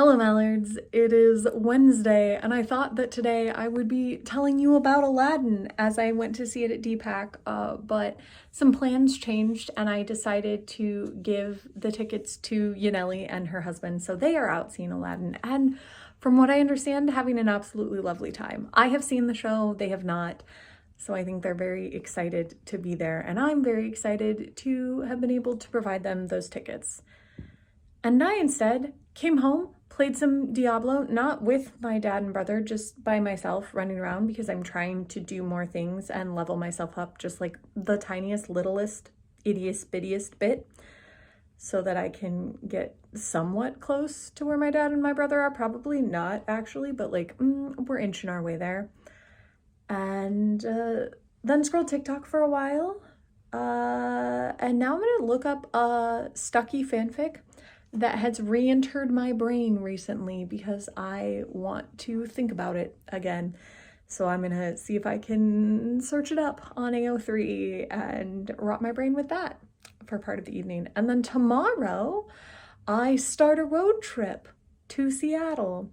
Hello, Mallards. It is Wednesday, and I thought that today I would be telling you about Aladdin as I went to see it at DPAC, but some plans changed, and I decided to give the tickets to Yaneli and her husband, so they are out seeing Aladdin, and from what I understand, having an absolutely lovely time. I have seen the show, they have not, so I think they're very excited to be there, and I'm very excited to have been able to provide them those tickets. And I instead came home, played some Diablo, not with my dad and brother, just by myself running around because I'm trying to do more things and level myself up just like the tiniest, littlest, ittiest, bittiest bit so that I can get somewhat close to where my dad and my brother are. Probably not actually, but like we're inching our way there. And then scrolled TikTok for a while. And now I'm gonna look up a Stucky fanfic that has re-entered my brain recently because I want to think about it again. So I'm gonna see if I can search it up on AO3 and rot my brain with that for part of the evening. And then tomorrow, I start a road trip to Seattle.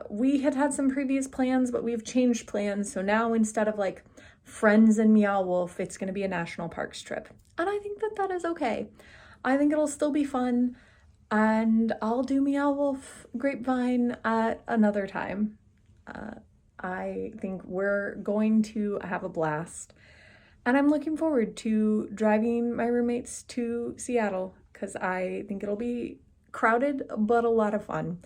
We had some previous plans, but we've changed plans. So now instead of like Friends and Meow Wolf, it's gonna be a national parks trip. And I think that is okay. I think it'll still be fun. And I'll do Meow Wolf Grapevine at another time. I think we're going to have a blast. And I'm looking forward to driving my roommates to Seattle because I think it'll be crowded, but a lot of fun.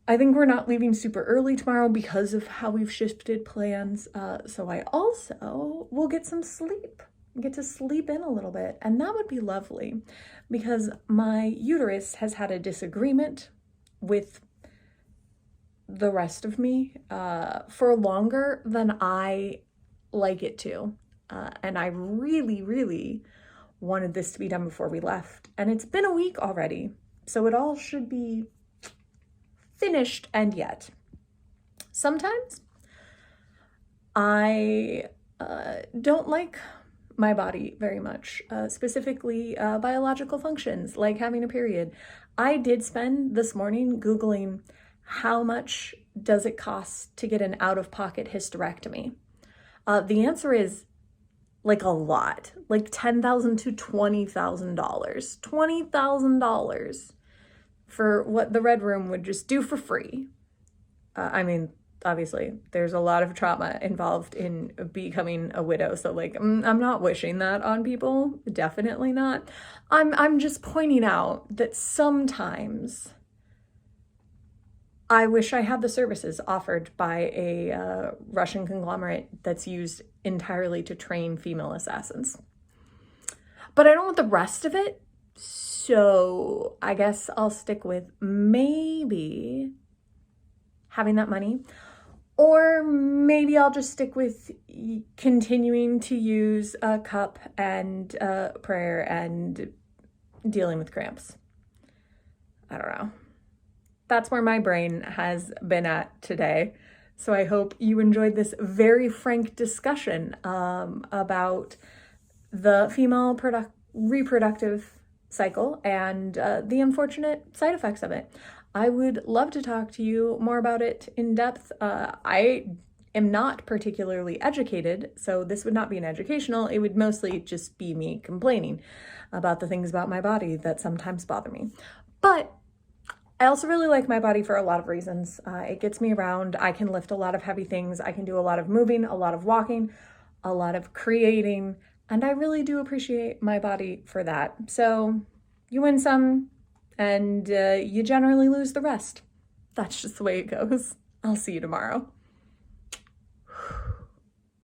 I think we're not leaving super early tomorrow because of how we've shifted plans. So I also will get some sleep. Get to sleep in a little bit, and that would be lovely because my uterus has had a disagreement with the rest of me for longer than I like it to. And I really, really wanted this to be done before we left. And it's been a week already, so it all should be finished, and yet sometimes I don't like my body very much, specifically biological functions like having a period. I did spend this morning Googling how much does it cost to get an out-of-pocket hysterectomy. The answer is like a lot, like $10,000 to $20,000. $20,000 for what the Red Room would just do for free. I mean, obviously, there's a lot of trauma involved in becoming a widow, so like I'm not wishing that on people, definitely not. I'm just pointing out that sometimes I wish I had the services offered by a Russian conglomerate that's used entirely to train female assassins. But I don't want the rest of it, so I guess I'll stick with maybe having that money. Or maybe I'll just stick with continuing to use a cup and prayer and dealing with cramps. I don't know. That's where my brain has been at today. So I hope you enjoyed this very frank discussion about the female reproductive cycle and the unfortunate side effects of it. I would love to talk to you more about it in depth. I am not particularly educated, so this would not be an educational. It would mostly just be me complaining about the things about my body that sometimes bother me. But I also really like my body for a lot of reasons. It gets me around. I can lift a lot of heavy things. I can do a lot of moving, a lot of walking, a lot of creating, and I really do appreciate my body for that. So you win some, and you generally lose the rest. That's just the way it goes. I'll see you tomorrow.